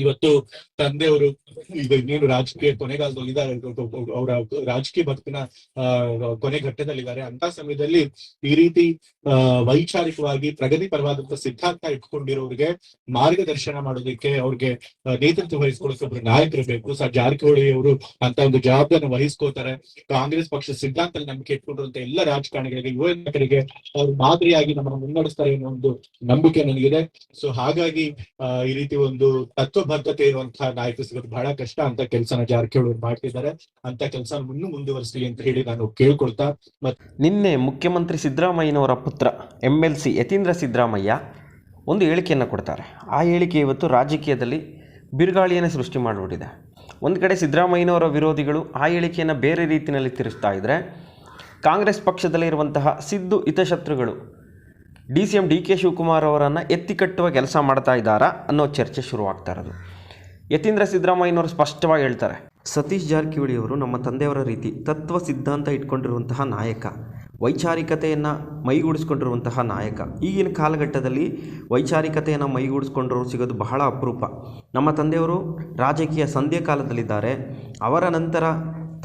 ಇವತ್ತು ತಂದೆಯವರು ಈಗ ಇನ್ನೇನು ರಾಜಕೀಯ ಕೊನೆಗಾಲದಲ್ಲಿದ್ದಾರೆ, ಅವರ ರಾಜಕೀಯ ಬದುಕಿನ ಕೊನೆ ಘಟ್ಟದಲ್ಲಿದ್ದಾರೆ. ಅಂತ ಸಮಯದಲ್ಲಿ ಈ ರೀತಿ ವೈಚಾರಿಕವಾಗಿ ಪ್ರಗತಿ ಪರವಾದಂತಹ ಸಿದ್ಧಾಂತ ಇಟ್ಕೊಂಡಿರೋರಿಗೆ ಮಾರ್ಗದರ್ಶನ ಮಾಡೋದಕ್ಕೆ, ಅವ್ರಿಗೆ ನೇತೃತ್ವ ವಹಿಸ್ಕೊಳ್ಳೋಕೆ ಒಬ್ರು ನಾಯಕರು ಬೇಕು. ಜಾರಕಿಹೊಳಿ ಅವರು ಅಂತ ಒಂದು ಜವಾಬ್ದಾರಿ ವಹಿಸ್ಕೋತಾರೆ. ಕಾಂಗ್ರೆಸ್ ಪಕ್ಷ ಸಿದ್ಧಾಂತದಲ್ಲಿ ನಂಬಿಕೆ ಇಟ್ಕೊಂಡಿರುವಂತ ಎಲ್ಲ ರಾಜಕಾರಣಿಗಳಿಗೆ, ಯುವ ನಾಯಕರಿಗೆ ಅವ್ರು ಮಾದರಿಯಾಗಿ ನಮ್ಮನ್ನು ಮುನ್ನಡೆಸ್ತಾರೆ ಅನ್ನೋ ಒಂದು ನಂಬಿಕೆ ನನಗಿದೆ. ಸೊ ಹಾಗಾಗಿ ಈ ರೀತಿ ಒಂದು ತತ್ವಬದ್ಧತೆ ಇರುವಂತಹ ನಾಯಕ ಸಿಗೋದು ಬಹಳ ಕಷ್ಟ. ಅಂತ ಕೆಲಸನ ಜಾರಕಿಹೊಳಿ ಮಾಡ್ತಿದ್ದಾರೆ. ಅಂತ ಕೆಲಸ ಮುಂದುವರಿಸಲಿ ಅಂತ ಹೇಳಿ ನಾನು ಕೇಳ್ಕೊಳ್ತಾ, ನಿನ್ನೆ ಮುಖ್ಯಮಂತ್ರಿ ಸಿದ್ದರಾಮಯ್ಯನವರ ಪುತ್ರ MLC ಯತೀಂದ್ರ ಸಿದ್ದರಾಮಯ್ಯ ಒಂದು ಹೇಳಿಕೆಯನ್ನು ಕೊಡ್ತಾರೆ. ಆ ಹೇಳಿಕೆ ಇವತ್ತು ರಾಜಕೀಯದಲ್ಲಿ ಬಿರುಗಾಳಿಯನ್ನು ಸೃಷ್ಟಿ ಮಾಡಿಬಿಟ್ಟಿದೆ. ಒಂದು ಕಡೆ ಸಿದ್ದರಾಮಯ್ಯನವರ ವಿರೋಧಿಗಳು ಆ ಹೇಳಿಕೆಯನ್ನು ಬೇರೆ ರೀತಿಯಲ್ಲಿ ತಿರುಸ್ತಾ ಇದ್ದರೆ, ಕಾಂಗ್ರೆಸ್ ಪಕ್ಷದಲ್ಲಿರುವಂತಹ ಸಿದ್ದು ಹಿತಶತ್ರುಗಳು DCM DK ಶಿವಕುಮಾರ್ ಅವರನ್ನು ಎತ್ತಿಕಟ್ಟುವ ಕೆಲಸ ಮಾಡ್ತಾ ಇದ್ದಾರಾ ಅನ್ನೋ ಚರ್ಚೆ ಶುರುವಾಗ್ತಾ ಇರೋದು. ಯತೀಂದ್ರ ಸಿದ್ದರಾಮಯ್ಯನವರು ಸ್ಪಷ್ಟವಾಗಿ ಹೇಳ್ತಾರೆ, ಸತೀಶ್ ಜಾರಕಿಹೊಳಿ ಅವರು ನಮ್ಮ ತಂದೆಯವರ ರೀತಿ ತತ್ವ ಸಿದ್ಧಾಂತ ಇಟ್ಕೊಂಡಿರುವಂತಹ ನಾಯಕ, ವೈಚಾರಿಕತೆಯನ್ನು ಮೈಗೂಡಿಸ್ಕೊಂಡಿರುವಂತಹ ನಾಯಕ. ಈಗಿನ ಕಾಲಘಟ್ಟದಲ್ಲಿ ವೈಚಾರಿಕತೆಯನ್ನು ಮೈಗೂಡಿಸ್ಕೊಂಡ್ರು ಸಿಗೋದು ಬಹಳ ಅಪರೂಪ. ನಮ್ಮ ತಂದೆಯವರು ರಾಜಕೀಯ ಸಂಧ್ಯಾ ಕಾಲದಲ್ಲಿದ್ದಾರೆ. ಅವರ ನಂತರ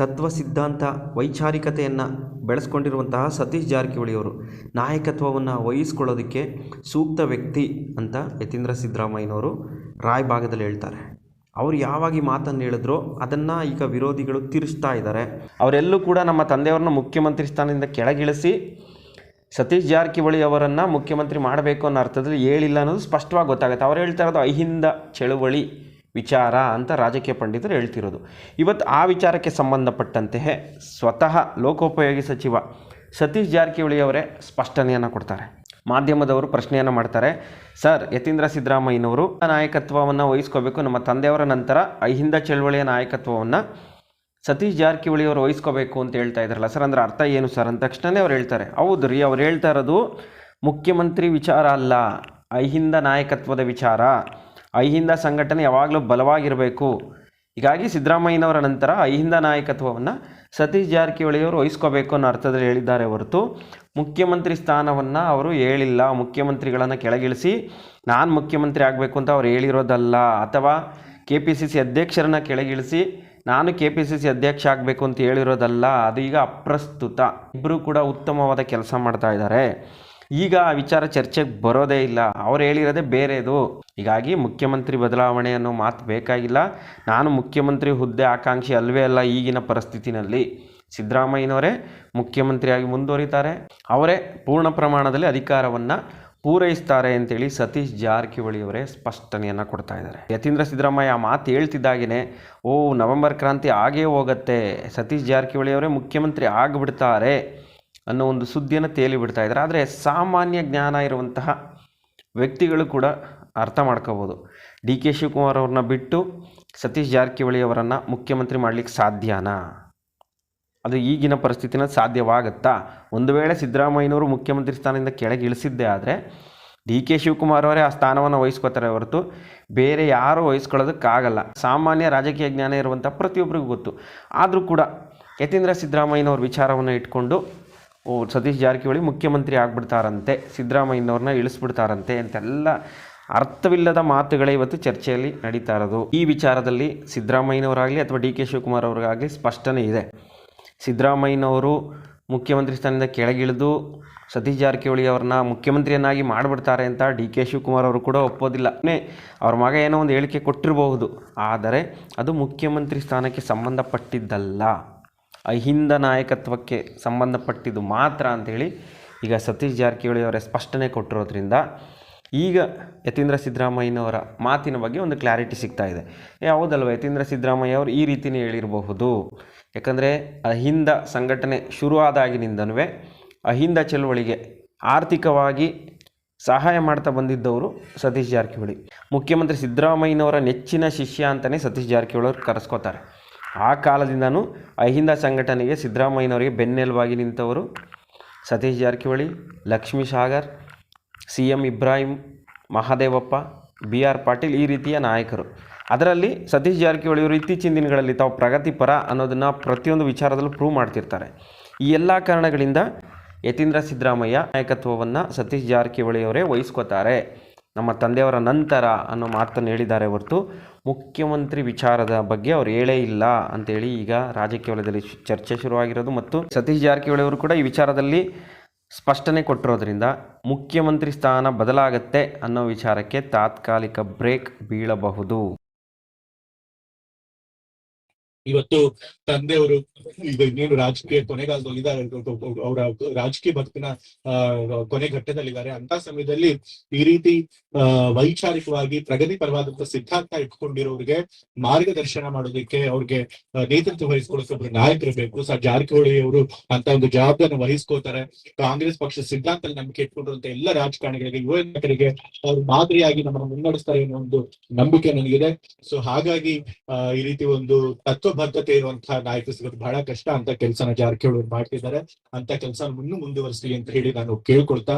ತತ್ವ ಸಿದ್ಧಾಂತ ವೈಚಾರಿಕತೆಯನ್ನು ಬೆಳೆಸ್ಕೊಂಡಿರುವಂತಹ ಸತೀಶ್ ಜಾರಕಿಹೊಳಿಯವರು ನಾಯಕತ್ವವನ್ನು ವಹಿಸ್ಕೊಳ್ಳೋದಕ್ಕೆ ಸೂಕ್ತ ವ್ಯಕ್ತಿ ಅಂತ ಯತೀಂದ್ರ ಸಿದ್ದರಾಮಯ್ಯನವರು ರಾಯಭಾಗದಲ್ಲಿ ಹೇಳ್ತಾರೆ. ಅವರು ಯಾವಾಗ ಈ ಮಾತನ್ನು ಹೇಳಿದ್ರೋ ಅದನ್ನು ಈಗ ವಿರೋಧಿಗಳು ತಿರುಸ್ತಾ ಇದ್ದಾರೆ. ಅವರೆಲ್ಲೂ ಕೂಡ ನಮ್ಮ ತಂದೆಯವ್ರನ್ನ ಮುಖ್ಯಮಂತ್ರಿ ಸ್ಥಾನದಿಂದ ಕೆಳಗಿಳಿಸಿ ಸತೀಶ್ ಜಾರಕಿಹೊಳಿ ಅವರನ್ನು ಮುಖ್ಯಮಂತ್ರಿ ಮಾಡಬೇಕು ಅನ್ನೋ ಅರ್ಥದಲ್ಲಿ ಹೇಳಿಲ್ಲ ಅನ್ನೋದು ಸ್ಪಷ್ಟವಾಗಿ ಗೊತ್ತಾಗುತ್ತೆ. ಅವ್ರು ಹೇಳ್ತಾ ಇರೋದು ಅಹಿಂದ ಚಳುವಳಿ ವಿಚಾರ ಅಂತ ರಾಜಕೀಯ ಪಂಡಿತರು ಹೇಳ್ತಿರೋದು. ಇವತ್ತು ಆ ವಿಚಾರಕ್ಕೆ ಸಂಬಂಧಪಟ್ಟಂತೆ ಸ್ವತಃ ಲೋಕೋಪಯೋಗಿ ಸಚಿವ ಸತೀಶ್ ಜಾರಕಿಹೊಳಿ ಅವರೇ ಸ್ಪಷ್ಟನೆಯನ್ನು ಕೊಡ್ತಾರೆ. ಮಾಧ್ಯಮದವರು ಪ್ರಶ್ನೆಯನ್ನು ಮಾಡ್ತಾರೆ, ಸರ್ ಯತೀಂದ್ರ ಸಿದ್ದರಾಮಯ್ಯನವರು ನಾಯಕತ್ವವನ್ನು ವಹಿಸ್ಕೋಬೇಕು, ನಮ್ಮ ತಂದೆಯವರ ನಂತರ ಅಹಿಂದ ಚಳುವಳಿಯ ನಾಯಕತ್ವವನ್ನು ಸತೀಶ್ ಜಾರಕಿಹೊಳಿ ಅವರು ವಹಿಸ್ಕೋಬೇಕು ಅಂತ ಹೇಳ್ತಾ ಇದ್ದಾರಲ್ಲ ಸರ್, ಅಂದರೆ ಅರ್ಥ ಏನು ಸರ್ ಅಂದ ತಕ್ಷಣವೇ ಅವ್ರು ಹೇಳ್ತಾರೆ, ಹೌದು ರೀ, ಅವ್ರು ಹೇಳ್ತಾ ಇರೋದು ಮುಖ್ಯಮಂತ್ರಿ ವಿಚಾರ ಅಲ್ಲ, ಅಹಿಂದ ನಾಯಕತ್ವದ ವಿಚಾರ. ಅಹಿಂದ ಸಂಘಟನೆ ಯಾವಾಗಲೂ ಬಲವಾಗಿರಬೇಕು. ಹೀಗಾಗಿ ಸಿದ್ದರಾಮಯ್ಯನವರ ನಂತರ ಅಹಿಂದ ನಾಯಕತ್ವವನ್ನು ಸತೀಶ್ ಜಾರಕಿಹೊಳಿಯವರು ವಹಿಸ್ಕೋಬೇಕು ಅನ್ನೋ ಅರ್ಥದಲ್ಲಿ ಹೇಳಿದ್ದಾರೆ ಹೊರತು ಮುಖ್ಯಮಂತ್ರಿ ಸ್ಥಾನವನ್ನು ಅವರು ಹೇಳಿಲ್ಲ. ಮುಖ್ಯಮಂತ್ರಿಗಳನ್ನು ಕೆಳಗಿಳಿಸಿ ನಾನು ಮುಖ್ಯಮಂತ್ರಿ ಆಗಬೇಕು ಅಂತ ಅವ್ರು ಹೇಳಿರೋದಲ್ಲ, ಅಥವಾ KPCC ಅಧ್ಯಕ್ಷರನ್ನು ಕೆಳಗಿಳಿಸಿ ನಾನು KPCC ಅಧ್ಯಕ್ಷ ಆಗಬೇಕು ಅಂತ ಹೇಳಿರೋದಲ್ಲ. ಅದು ಈಗ ಅಪ್ರಸ್ತುತ. ಇಬ್ಬರು ಕೂಡ ಉತ್ತಮವಾದ ಕೆಲಸ ಮಾಡ್ತಾ ಇದ್ದಾರೆ. ಈಗ ಆ ವಿಚಾರ ಚರ್ಚೆಗೆ ಬರೋದೇ ಇಲ್ಲ. ಅವ್ರು ಹೇಳಿರೋದೇ ಬೇರೆದು. ಹೀಗಾಗಿ ಮುಖ್ಯಮಂತ್ರಿ ಬದಲಾವಣೆ ಅನ್ನೋ ಮಾತು ಬೇಕಾಗಿಲ್ಲ. ನಾನು ಮುಖ್ಯಮಂತ್ರಿ ಹುದ್ದೆ ಆಕಾಂಕ್ಷಿ ಅಲ್ವೇ ಅಲ್ಲ. ಈಗಿನ ಪರಿಸ್ಥಿತಿನಲ್ಲಿ ಸಿದ್ದರಾಮಯ್ಯನವರೇ ಮುಖ್ಯಮಂತ್ರಿಯಾಗಿ ಮುಂದುವರಿತಾರೆ, ಅವರೇ ಪೂರ್ಣ ಪ್ರಮಾಣದಲ್ಲಿ ಅಧಿಕಾರವನ್ನು ಪೂರೈಸ್ತಾರೆ ಅಂತೇಳಿ ಸತೀಶ್ ಜಾರಕಿಹೊಳಿ ಅವರೇ ಸ್ಪಷ್ಟನೆಯನ್ನು ಕೊಡ್ತಾ ಇದ್ದಾರೆ. ಯತೀಂದ್ರ ಸಿದ್ದರಾಮಯ್ಯ ಆ ಮಾತು ಹೇಳ್ತಿದ್ದಾಗೇ ನವೆಂಬರ್ ಕ್ರಾಂತಿ ಆಗೇ ಹೋಗುತ್ತೆ, ಸತೀಶ್ ಜಾರಕಿಹೊಳಿ ಅವರೇ ಮುಖ್ಯಮಂತ್ರಿ ಆಗಿಬಿಡ್ತಾರೆ ಅನ್ನೋ ಒಂದು ಸುದ್ದಿಯನ್ನು ತೇಲಿಬಿಡ್ತಾ ಇದ್ದಾರೆ. ಆದರೆ ಸಾಮಾನ್ಯ ಜ್ಞಾನ ಇರುವಂತಹ ವ್ಯಕ್ತಿಗಳು ಕೂಡ ಅರ್ಥ ಮಾಡ್ಕೋಬೋದು, DK ಶಿವಕುಮಾರ್ ಅವ್ರನ್ನ ಬಿಟ್ಟು ಸತೀಶ್ ಜಾರಕಿಹೊಳಿ ಅವರನ್ನು ಮುಖ್ಯಮಂತ್ರಿ ಮಾಡಲಿಕ್ಕೆ ಸಾಧ್ಯನಾ? ಅದು ಈಗಿನ ಪರಿಸ್ಥಿತಿನ ಸಾಧ್ಯವಾಗುತ್ತಾ? ಒಂದು ವೇಳೆ ಸಿದ್ದರಾಮಯ್ಯನವರು ಮುಖ್ಯಮಂತ್ರಿ ಸ್ಥಾನದಿಂದ ಕೆಳಗೆ ಇಳಿಸಿದ್ದೇ ಆದರೆ DK ಶಿವಕುಮಾರ್ ಅವರೇ ಆ ಸ್ಥಾನವನ್ನು ವಹಿಸ್ಕೋತಾರೆ ಹೊರತು ಬೇರೆ ಯಾರೂ ವಹಿಸ್ಕೊಳ್ಳೋದಕ್ಕಾಗಲ್ಲ. ಸಾಮಾನ್ಯ ರಾಜಕೀಯ ಜ್ಞಾನ ಇರುವಂಥ ಪ್ರತಿಯೊಬ್ಬರಿಗೂ ಗೊತ್ತು. ಆದರೂ ಕೂಡ ಯತೀಂದ್ರ ಸಿದ್ದರಾಮಯ್ಯನವ್ರ ವಿಚಾರವನ್ನು ಇಟ್ಕೊಂಡು ಸತೀಶ್ ಜಾರಕಿಹೊಳಿ ಮುಖ್ಯಮಂತ್ರಿ ಆಗ್ಬಿಡ್ತಾರಂತೆ, ಸಿದ್ದರಾಮಯ್ಯನವ್ರನ್ನ ಇಳಿಸ್ಬಿಡ್ತಾರಂತೆ ಅಂತೆಲ್ಲ ಅರ್ಥವಿಲ್ಲದ ಮಾತುಗಳೇ ಇವತ್ತು ಚರ್ಚೆಯಲ್ಲಿ ನಡೀತಾ ಇರೋದು. ಈ ವಿಚಾರದಲ್ಲಿ ಸಿದ್ದರಾಮಯ್ಯನವರಾಗಲಿ ಅಥವಾ DK ಶಿವಕುಮಾರ್ ಅವ್ರಿಗಾಗಲಿ ಸ್ಪಷ್ಟನೆ ಇದೆ. ಸಿದ್ದರಾಮಯ್ಯನವರು ಮುಖ್ಯಮಂತ್ರಿ ಸ್ಥಾನದಿಂದ ಕೆಳಗಿಳಿದು ಸತೀಶ್ ಜಾರಕಿಹೊಳಿ ಅವ್ರನ್ನ ಮುಖ್ಯಮಂತ್ರಿಯನ್ನಾಗಿ ಮಾಡಿಬಿಡ್ತಾರೆ ಅಂತ DK ಶಿವಕುಮಾರ್ ಅವರು ಕೂಡ ಒಪ್ಪೋದಿಲ್ಲ. ಅವ್ರ ಮಗ ಏನೋ ಒಂದು ಹೇಳಿಕೆ ಕೊಟ್ಟಿರಬಹುದು, ಆದರೆ ಅದು ಮುಖ್ಯಮಂತ್ರಿ ಸ್ಥಾನಕ್ಕೆ ಸಂಬಂಧಪಟ್ಟಿದ್ದಲ್ಲ, ಅಹಿಂದ ನಾಯಕತ್ವಕ್ಕೆ ಸಂಬಂಧಪಟ್ಟಿದ್ದು ಮಾತ್ರ ಅಂಥೇಳಿ ಈಗ ಸತೀಶ್ ಜಾರಕಿಹೊಳಿ ಅವರೇ ಸ್ಪಷ್ಟನೆ ಕೊಟ್ಟಿರೋದ್ರಿಂದ ಈಗ ಯತೀಂದ್ರ ಸಿದ್ದರಾಮಯ್ಯನವರ ಮಾತಿನ ಬಗ್ಗೆ ಒಂದು ಕ್ಲಾರಿಟಿ ಸಿಗ್ತಾ ಇದೆ. ಹೌದಲ್ವ, ಯತೀಂದ್ರ ಸಿದ್ದರಾಮಯ್ಯ ಅವರು ಈ ರೀತಿಯೇ ಹೇಳಿರಬಹುದು. ಯಾಕಂದರೆ ಅಹಿಂದ ಸಂಘಟನೆ ಶುರುವಾದಾಗಿನಿಂದನೂ ಅಹಿಂದ ಚಳುವಳಿಗೆ ಆರ್ಥಿಕವಾಗಿ ಸಹಾಯ ಮಾಡ್ತಾ ಬಂದಿದ್ದವರು ಸತೀಶ್ ಜಾರಕಿಹೊಳಿ. ಮುಖ್ಯಮಂತ್ರಿ ಸಿದ್ದರಾಮಯ್ಯನವರ ನೆಚ್ಚಿನ ಶಿಷ್ಯ ಅಂತಲೇ ಸತೀಶ್ ಜಾರಕಿಹೊಳಿ ಅವರು ಕರೆಸ್ಕೋತಾರೆ. ಆ ಕಾಲದಿಂದನೂ ಅಹಿಂದ ಸಂಘಟನೆಗೆ ಸಿದ್ದರಾಮಯ್ಯನವರಿಗೆ ಬೆನ್ನೆಲುಬಾಗಿ ನಿಂತವರು ಸತೀಶ್ ಜಾರಕಿಹೊಳಿ, ಲಕ್ಷ್ಮೀ ಸಾಗರ್, CM ಇಬ್ರಾಹಿಂ, ಮಹಾದೇವಪ್ಪ, BR ಪಾಟೀಲ್ ಈ ರೀತಿಯ ನಾಯಕರು. ಅದರಲ್ಲಿ ಸತೀಶ್ ಜಾರಕಿಹೊಳಿಯವರು ಇತ್ತೀಚಿನ ದಿನಗಳಲ್ಲಿ ತಾವು ಪ್ರಗತಿಪರ ಅನ್ನೋದನ್ನು ಪ್ರತಿಯೊಂದು ವಿಚಾರದಲ್ಲೂ ಪ್ರೂವ್ ಮಾಡ್ತಿರ್ತಾರೆ. ಈ ಎಲ್ಲ ಕಾರಣಗಳಿಂದ ಯತೀಂದ್ರ ಸಿದ್ದರಾಮಯ್ಯ ನಾಯಕತ್ವವನ್ನು ಸತೀಶ್ ಜಾರಕಿಹೊಳಿಯವರೇ ವಹಿಸ್ಕೋತಾರೆ. ನಮ್ಮ ತಂದೆಯವರ ನಂತರ ಅನ್ನೋ ಮಾತನ್ನು ಹೇಳಿದ್ದಾರೆ ಹೊರತು ಮುಖ್ಯಮಂತ್ರಿ ವಿಚಾರದ ಬಗ್ಗೆ ಅವ್ರು ಹೇಳೇ ಇಲ್ಲ ಅಂತೇಳಿ ಈಗ ರಾಜಕೀಯ ವಲಯದಲ್ಲಿ ಚರ್ಚೆ ಶುರುವಾಗಿರೋದು. ಮತ್ತು ಸತೀಶ್ ಜಾರಕಿಹೊಳಿ ಅವರು ಕೂಡ ಈ ವಿಚಾರದಲ್ಲಿ ಸ್ಪಷ್ಟನೆ ಕೊಟ್ಟಿರೋದ್ರಿಂದ ಮುಖ್ಯಮಂತ್ರಿ ಸ್ಥಾನ ಬದಲಾಗತ್ತೆ ಅನ್ನೋ ವಿಚಾರಕ್ಕೆ ತಾತ್ಕಾಲಿಕ ಬ್ರೇಕ್ ಬೀಳಬಹುದು. ಇವತ್ತು ತಂದೆಯವರು ಈಗ ಇನ್ನೇನು ರಾಜಕೀಯ ಕೊನೆಗಾಲದಲ್ಲಿ ಇದ್ದಾರೆ, ಅವರ ರಾಜಕೀಯ ಬದುಕಿನ ಕೊನೆ ಘಟ್ಟದಲ್ಲಿದ್ದಾರೆ. ಅಂತ ಸಮಯದಲ್ಲಿ ಈ ರೀತಿ ವೈಚಾರಿಕವಾಗಿ ಪ್ರಗತಿಪರವಾದಂತಹ ಸಿದ್ಧಾಂತ ಇಟ್ಕೊಂಡಿರೋರಿಗೆ ಮಾರ್ಗದರ್ಶನ ಮಾಡೋದಕ್ಕೆ, ಅವ್ರಿಗೆ ನೇತೃತ್ವ ವಹಿಸ್ಕೊಳ್ಳೋಕೆ ಒಬ್ರು ನಾಯಕರು ಬೇಕು. ಜಾರಕಿಹೊಳಿ ಅವರು ಅಂತ ಒಂದು ಜವಾಬ್ದಾರಿನ ವಹಿಸ್ಕೋತಾರೆ. ಕಾಂಗ್ರೆಸ್ ಪಕ್ಷ ಸಿದ್ಧಾಂತ ನಂಬಿಕೆ ಇಟ್ಕೊಂಡಿರುವಂತ ಎಲ್ಲ ರಾಜಕಾರಣಿಗಳಿಗೆ, ಯುವ ನಾಯಕರಿಗೆ ಅವ್ರು ಮಾದರಿಯಾಗಿ ನಮ್ಮನ್ನು ಮುನ್ನಡೆಸ್ತಾರೆ ಅನ್ನೋ ಒಂದು ನಂಬಿಕೆ ನನಗಿದೆ. ಸೊ ಹಾಗಾಗಿ ಈ ರೀತಿ ಒಂದು ತತ್ವಬದ್ಧತೆ ಇರುವಂತಹ ನಾಯಕ ಸಿಗೋದು ಬಹಳ ಕಷ್ಟ. ಅಂತ ಕೆಲಸನ ಜಾರಕಿಹೊಳಿ ಮಾಡ್ತಿದ್ದಾರೆ. ಅಂತ ಕೆಲಸ ಮುಂದುವರಿಸಲಿ ಅಂತ ಹೇಳಿ ನಾನು ಕೇಳ್ಕೊಳ್ತಾ